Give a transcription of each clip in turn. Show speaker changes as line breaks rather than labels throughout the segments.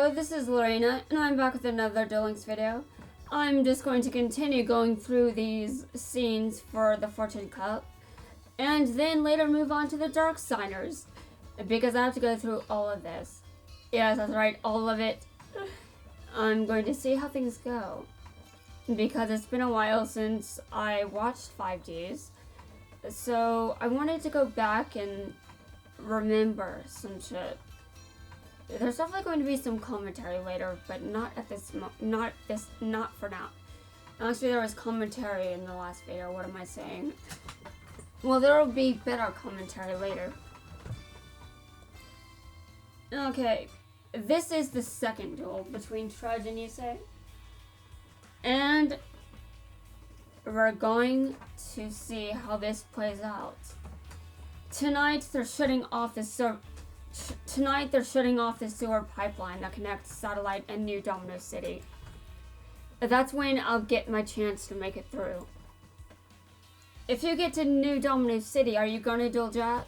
Hello, this is Lorena, and I'm back with another Dueling video. I'm just going to continue going through these scenes for the Fortune Cup, and then later move on to the Dark Signers, because I have to go through all of this. Yes, that's right, all of it. I'm going to see how things go, because it's been a while since I watched 5Ds, so I wanted to go back and remember some shit. There's definitely going to be some commentary later, but not at this not for now. Actually, there was commentary in the last video. What am I saying? Well, there will be better commentary later. Okay, this is the second duel between Trudge and Yusei. And we're going to see how this plays out. Tonight, they're shutting off the sewer pipeline that connects Satellite and New Domino City. That's when I'll get my chance to make it through. If you get to New Domino City, are you gonna duel Jack?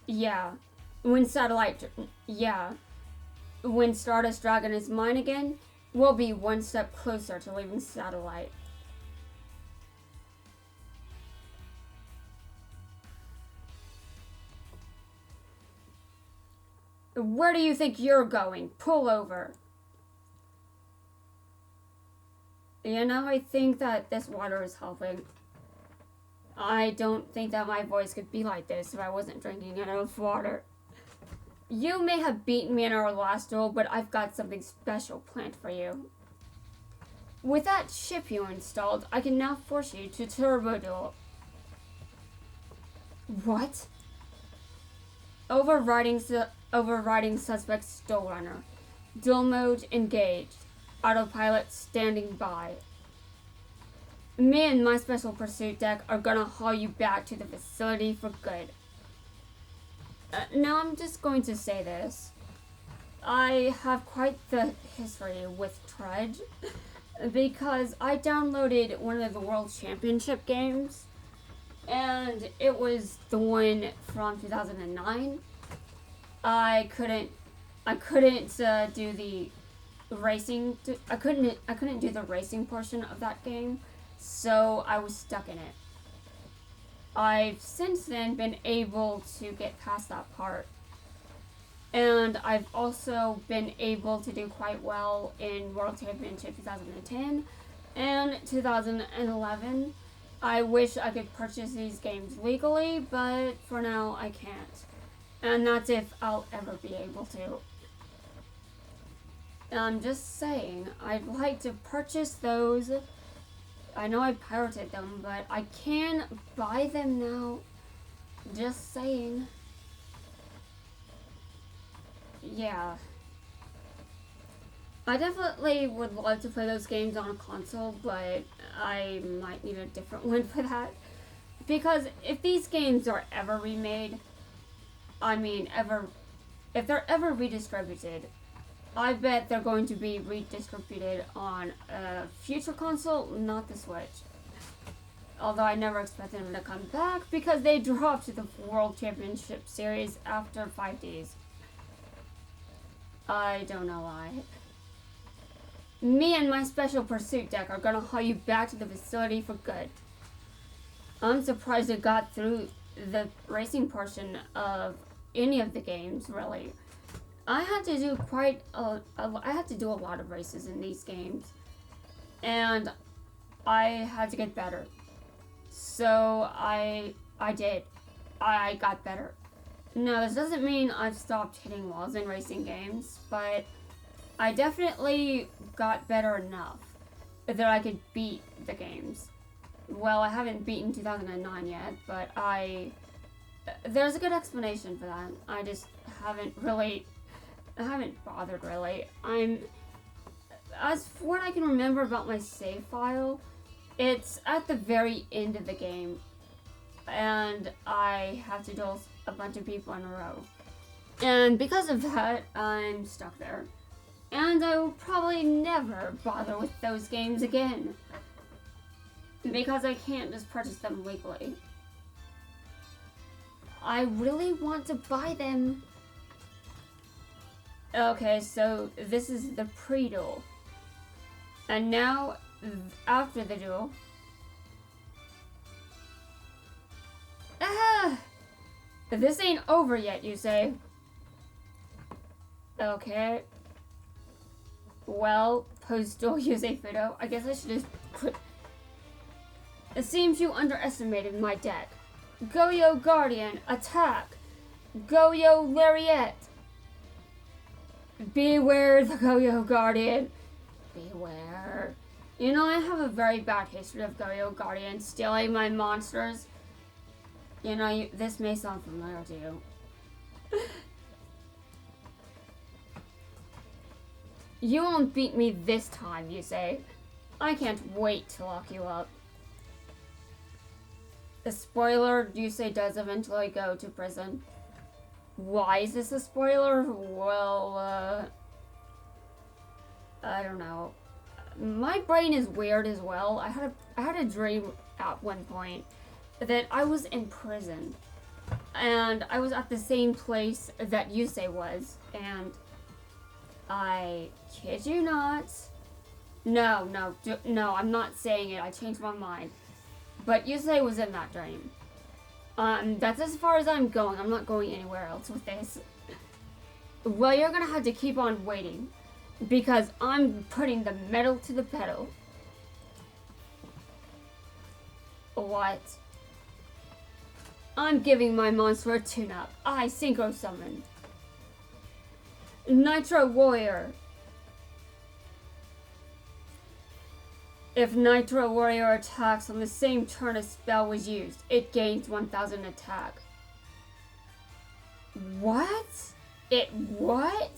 Yeah. When Stardust Dragon is mine again, we'll be one step closer to leaving Satellite. Where do you think you're going? Pull over. You know, I think that this water is helping. I don't think that my voice could be like this if I wasn't drinking enough water. You may have beaten me in our last duel, but I've got something special planned for you. With that chip you installed, I can now force you to turbo duel. What? Overriding suspect Stole Runner. Duel mode engaged. Autopilot standing by. Me and my special pursuit deck are gonna haul you back to the facility for good. Now I'm just going to say this. I have quite the history with Trudge because I downloaded one of the World Championship games, and it was the one from 2009. I couldn't do the racing. I couldn't do the racing portion of that game, so I was stuck in it. I've since then been able to get past that part, and I've also been able to do quite well in World Championship 2010 and 2011. I wish I could purchase these games legally, but for now I can't. And that's if I'll ever be able to. I'm just saying, I'd like to purchase those. I know I pirated them, but I can buy them now. Just saying. Yeah. I definitely would love to play those games on a console, but I might need a different one for that. Because if these games are ever remade, if they're ever redistributed, I bet they're going to be redistributed on a future console, not the Switch. Although I never expect them to come back because they dropped the World Championship Series after 5Ds. I don't know why. Me and my special pursuit deck are gonna haul you back to the facility for good. I'm surprised it got through the racing portion of any of the games, really. I had to do a lot of races in these games, and I had to get better. So I did. I got better. Now, this doesn't mean I've stopped hitting walls in racing games, but I definitely got better enough that I could beat the games. Well, I haven't beaten 2009 yet, but there's a good explanation for that. I just haven't bothered really. As for what I can remember about my save file, it's at the very end of the game, and I have to duel a bunch of people in a row. And because of that, I'm stuck there. And I will probably never bother with those games again, because I can't just purchase them legally. I really want to buy them. Okay, so this is the pre-duel. And now, after the duel... Ah! This ain't over yet, you say? Okay. Well, post-duel use a photo. I guess I should just put... It seems you underestimated my deck. Go-Yo Guardian, attack! Go-Yo Lariat! Beware the Go-Yo Guardian. Beware. You know, I have a very bad history of Go-Yo Guardian stealing my monsters. You know, this may sound familiar to you. You won't beat me this time, you say. I can't wait to lock you up. The spoiler, you say, does eventually go to prison. Why is this a spoiler? Well, I don't know. My brain is weird as well. I had a dream at one point that I was in prison. And I was at the same place that Yusei was. And I kid you not. No, I'm not saying it. I changed my mind. But Yusei was in that dream. That's as far as I'm going. I'm not going anywhere else with this. Well, you're gonna have to keep on waiting. Because I'm putting the metal to the pedal. What? I'm giving my monster a tune-up. I synchro summon. Nitro Warrior. If Nitro Warrior attacks on the same turn a spell was used, it gains 1000 attack. What? What?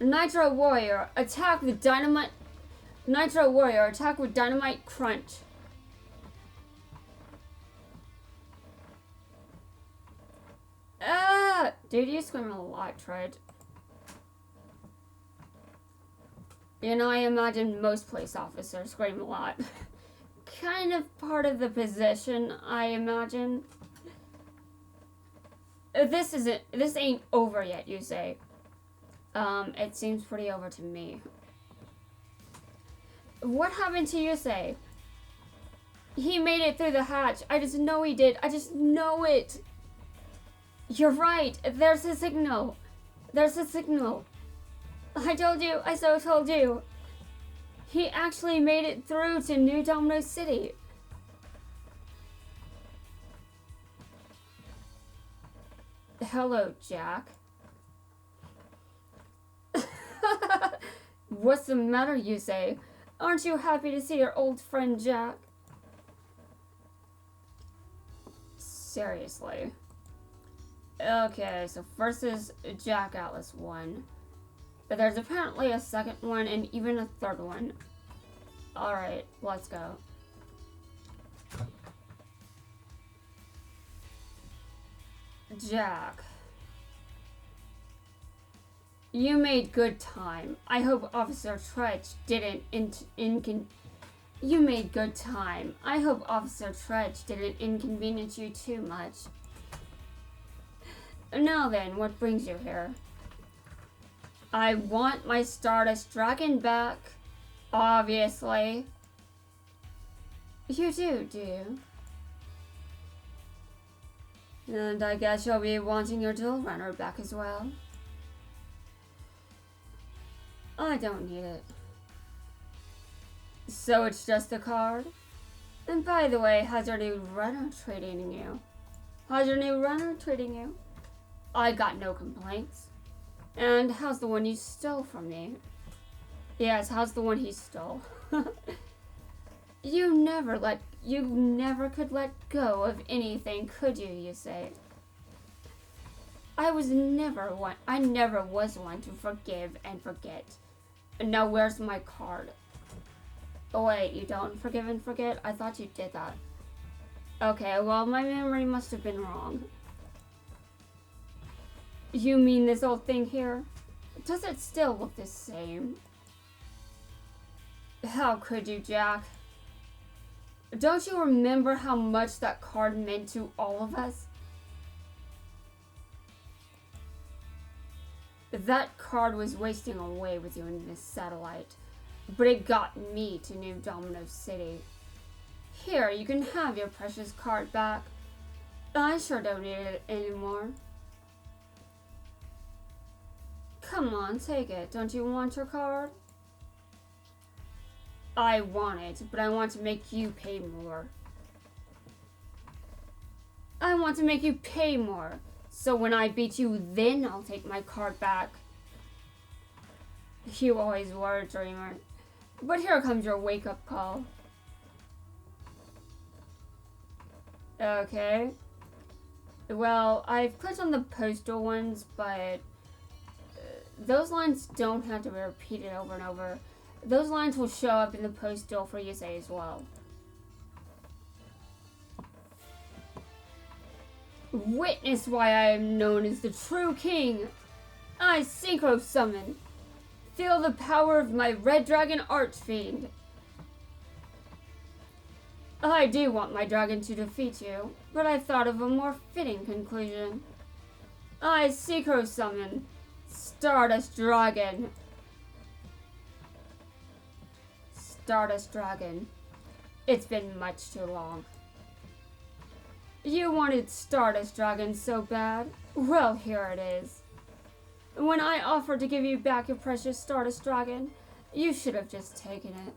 Nitro Warrior, attack with dynamite. Nitro Warrior, attack with dynamite crunch. Ah! Dude, you scream a lot, Tread. You know, I imagine most police officers scream a lot. Kind of part of the position, I imagine. This ain't over yet, you say. It seems pretty over to me. What happened to Yusei? He made it through the hatch. I just know he did. I just know it. You're right. There's a signal. There's a signal. I told you. I so told you. He actually made it through to New Domino City. Hello, Jack. What's the matter, you say? Aren't you happy to see your old friend Jack? Seriously. Okay, so first is Jack Atlas 1. But there's apparently a second one and even a third one. Alright, let's go. Jack. You made good time. I hope Officer Tredge didn't You made good time. I hope Officer Tredge didn't inconvenience you too much. Now then, what brings you here? I want my Stardust Dragon back. Obviously. You do you? And I guess you'll be wanting your Duel Runner back as well. I don't need it. So it's just a card? And by the way, how's your new runner treating you? How's your new runner treating you? I got no complaints. And how's the one you stole from me? Yes, how's the one he stole? You never could let go of anything, could you, you say? I never was one to forgive and forget. And now where's my card? Oh wait, you don't forgive and forget? I thought you did that. Okay, well my memory must have been wrong. You mean this old thing here? Does it still look the same? How could you, Jack? Don't you remember how much that card meant to all of us? That card was wasting away with you in this satellite, but it got me to New Domino City. Here, you can have your precious card back. I sure don't need it anymore. Come on, take it. Don't you want your card? I want it, but I want to make you pay more. I want to make you pay more. So when I beat you, then I'll take my card back. You always were a dreamer. But here comes your wake-up call. Okay. Well, I've clicked on the postal ones, but those lines don't have to be repeated over and over. Those lines will show up in the postal for you say as well. Witness why I am known as the true king. I synchro summon. Feel the power of my red dragon archfiend. I do want my dragon to defeat you, but I thought of a more fitting conclusion. I synchro summon Stardust Dragon. Stardust Dragon. It's been much too long. You wanted Stardust Dragon so bad. Well, here it is. When I offered to give you back your precious Stardust Dragon, you should have just taken it.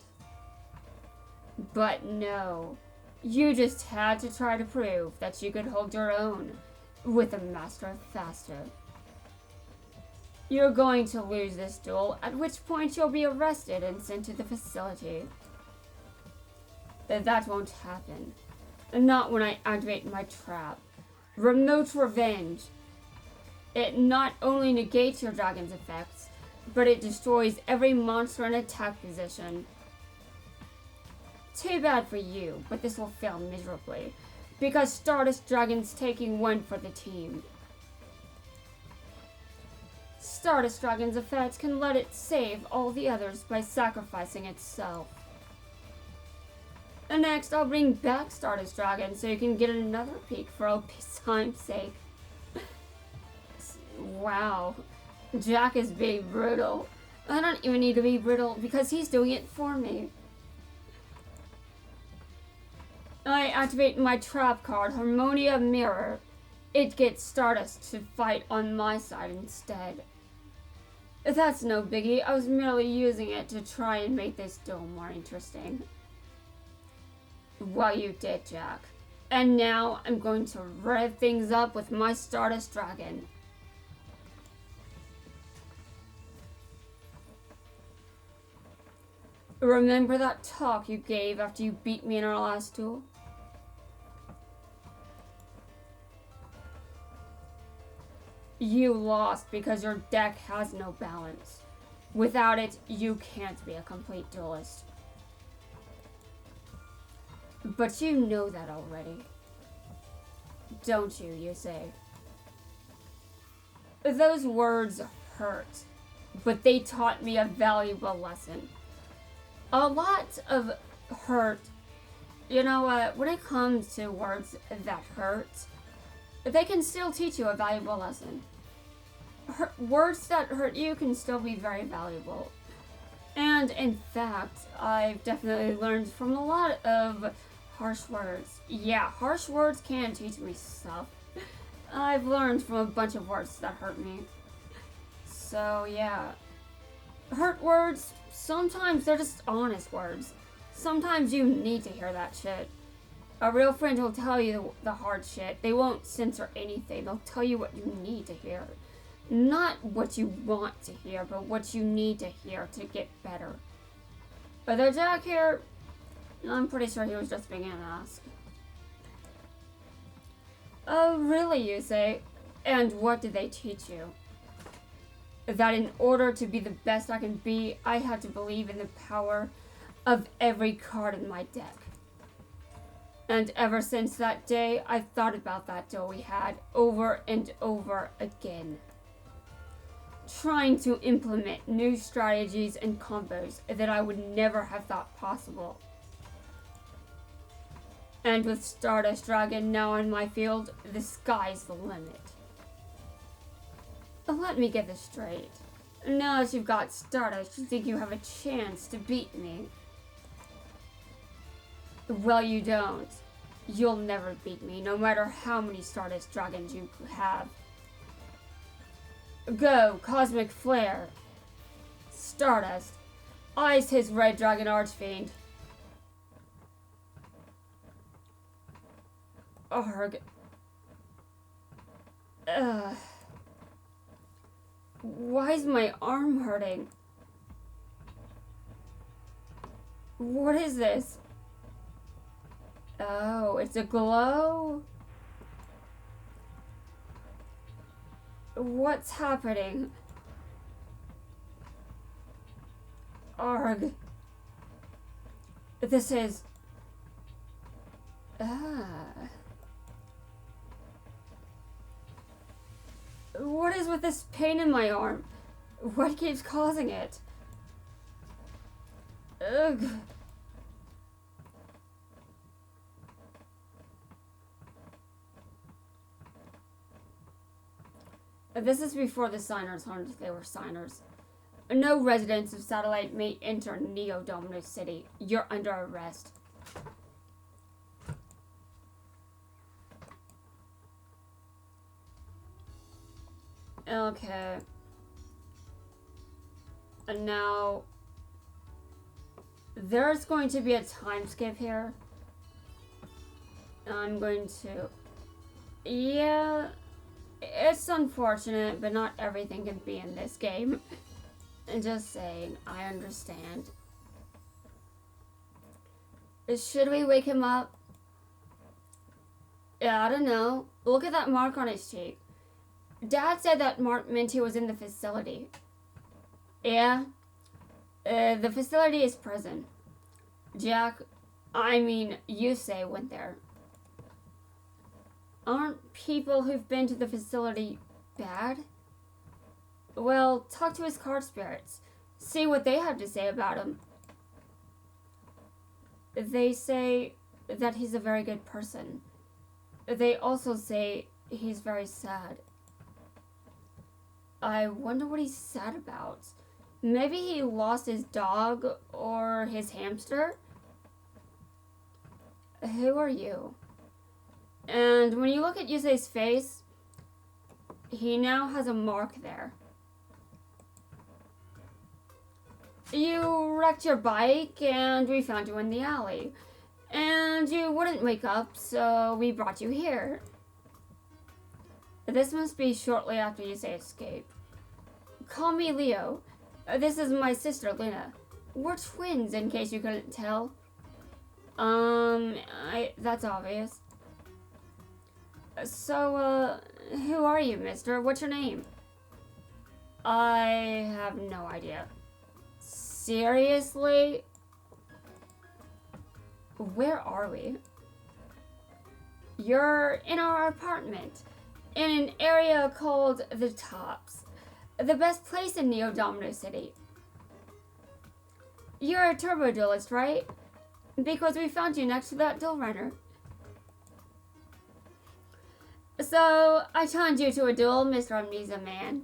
But no, you just had to try to prove that you could hold your own with the Master of Faster. You're going to lose this duel, at which point you'll be arrested and sent to the facility. That won't happen. Not when I activate my trap. Remote Revenge. It not only negates your dragon's effects, but it destroys every monster in attack position. Too bad for you, but this will fail miserably, because Stardust Dragon's taking one for the team. Stardust Dragon's effects can let it save all the others by sacrificing itself. And next, I'll bring back Stardust Dragon so you can get another peek for old time's sake. Wow, Jack is being brutal. I don't even need to be brutal because he's doing it for me. I activate my trap card, Harmonia Mirror. It gets Stardust to fight on my side instead. That's no biggie, I was merely using it to try and make this duel more interesting. Well, you did, Jack. And now I'm going to rev things up with my Stardust Dragon. Remember that talk you gave after you beat me in our last duel? You lost because your deck has no balance. Without it, you can't be a complete duelist. But you know that already. Don't you, you say? Those words hurt, but they taught me a valuable lesson. A lot of hurt, you know what, when it comes to words that hurt, they can still teach you a valuable lesson. Words that hurt you can still be very valuable. And in fact, I've definitely learned from a lot of harsh words. Yeah, harsh words can teach me stuff. I've learned from a bunch of words that hurt me. So yeah, hurt words, sometimes they're just honest words. Sometimes you need to hear that shit. A real friend will tell you the hard shit. They won't censor anything. They'll tell you what you need to hear. Not what you want to hear, but what you need to hear to get better. But the Jack here, I'm pretty sure he was just being an ass. Oh, really, you say? And what did they teach you? That in order to be the best I can be, I had to believe in the power of every card in my deck. And ever since that day, I've thought about that duel we had over and over again. Trying to implement new strategies and combos that I would never have thought possible. And with Stardust Dragon now in my field, the sky's the limit. Let me get this straight. Now that you've got Stardust, you think you have a chance to beat me. Well, you don't. You'll never beat me, no matter how many Stardust Dragons you have. Go, Cosmic Flare. Stardust. Ice his Red Dragon Archfiend. Arg. Why is my arm hurting? What is this? Oh, it's a glow? What's happening? Arg. This is... What is with this pain in my arm? What keeps causing it? Ugh. This is before the signers learned they were signers. No residents of Satellite may enter Neo-Domino City. You're under arrest. Okay. And now... there's going to be a time skip here. I'm going to... yeah... it's unfortunate, but not everything can be in this game. Just saying, I understand. Should we wake him up? Yeah, I don't know. Look at that mark on his cheek. Dad said that mark meant he was in the facility. Yeah? The facility is prison. Jack, I mean, Yusei went there. Aren't people who've been to the facility bad? Well, talk to his card spirits. See what they have to say about him. They say that he's a very good person. They also say he's very sad. I wonder what he's sad about. Maybe he lost his dog or his hamster? Who are you? And when you look at Yusei's face, he now has a mark there. You wrecked your bike and we found you in the alley. And you wouldn't wake up, so we brought you here. This must be shortly after Yusei escaped. Call me Leo. This is my sister, Luna. We're twins, in case you couldn't tell. That's obvious. So, who are you, mister? What's your name? I have no idea. Seriously? Where are we? You're in our apartment, in an area called The Tops. The best place in Neo-Domino City. You're a turbo duelist, right? Because we found you next to that duel runner. So, I challenge you to a duel, Mr. Amnesia Man.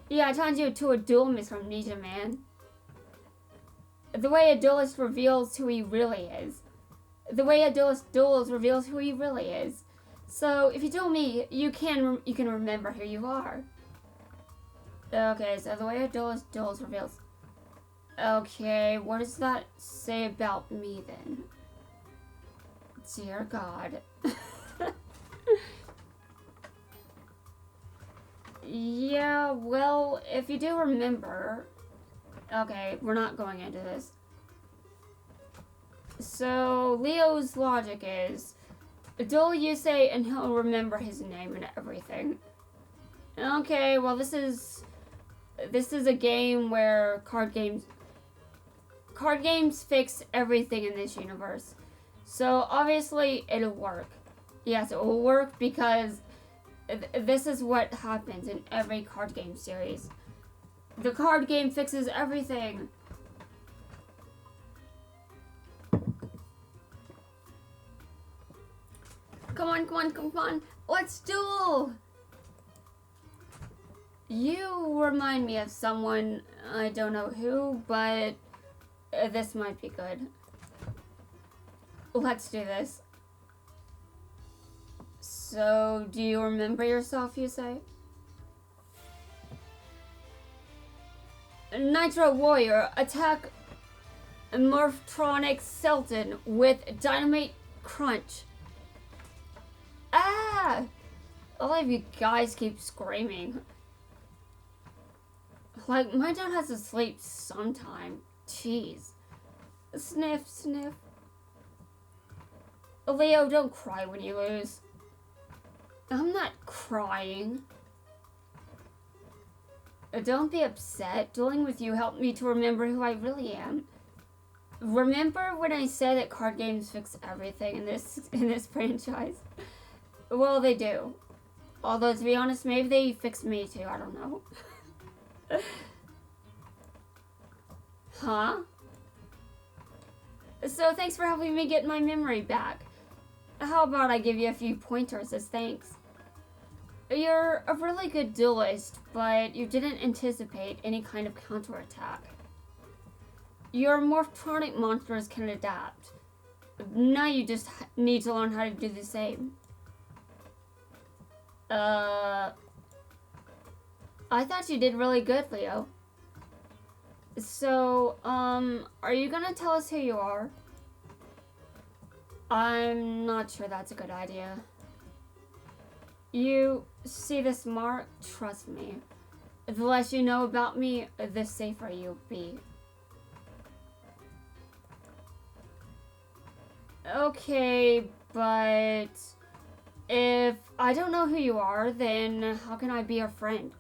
Yeah, I challenge you to a duel, Mr. Amnesia Man. The way a duelist reveals who he really is. The way a duelist duels reveals who he really is. So, if you duel me, you can remember who you are. Okay, so the way a duelist duels reveals... Okay, what does that say about me then? Dear God. Yeah, well, if you do remember... Okay, we're not going into this. So, Leo's logic is... duel Yusei and he'll remember his name and everything. Okay, well this is a game where card games fix everything in this universe. So obviously it'll work. Yes, it will work because this is what happens in every card game series. The card game fixes everything. Come on, come on, come on. Let's duel. You remind me of someone, I don't know who, but this might be good. Let's do this. So, do you remember yourself, you say? Nitro Warrior, attack Morphtronic Sultan with Dynamite Crunch. Ah! All of you guys keep screaming. Like, my dad has to sleep sometime. Jeez. Sniff, sniff. Leo, don't cry when you lose. I'm not crying. Don't be upset. Dueling with you helped me to remember who I really am. Remember when I said that card games fix everything in this franchise? Well, they do. Although, to be honest, maybe they fix me too. I don't know. Huh? So thanks for helping me get my memory back. How about I give you a few pointers as thanks? You're a really good duelist, but you didn't anticipate any kind of counterattack. Your Morphtronic monsters can adapt. Now you just need to learn how to do the same. I thought you did really good, Leo. So, are you gonna tell us who you are? I'm not sure that's a good idea. You see this mark? Trust me. The less you know about me, the safer you'll be. Okay, but if I don't know who you are, then how can I be your friend?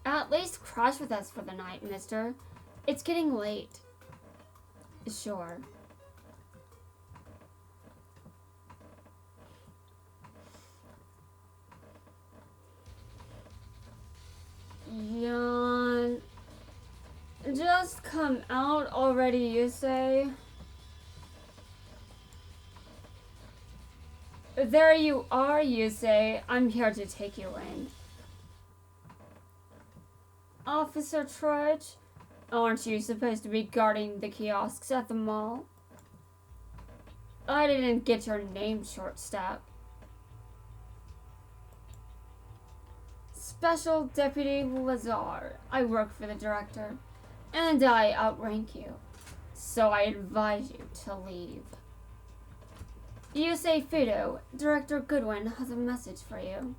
At least crash with us for the night, mister. It's getting late. Sure. Yawn. Just come out already, you say? There you are, you say. I'm here to take you in. Officer Trudge, aren't you supposed to be guarding the kiosks at the mall? I didn't get your name, shortstop. Special Deputy Lazar. I work for the director, and I outrank you, so I advise you to leave. You say Fido, Director Goodwin has a message for you.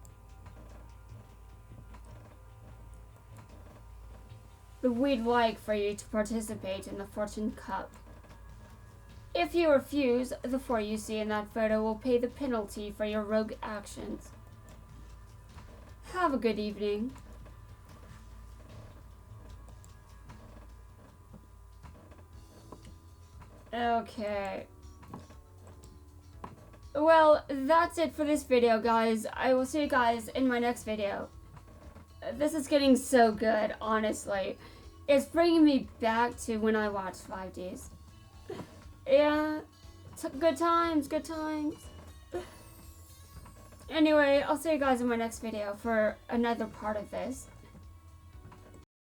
We'd like for you to participate in the Fortune Cup. If you refuse, the four you see in that photo will pay the penalty for your rogue actions. Have a good evening. Okay. Well, that's it for this video, guys. I will see you guys in my next video. This is getting so good, honestly. It's bringing me back to when I watched 5Ds. Yeah, good times, good times. Anyway, I'll see you guys in my next video for another part of this.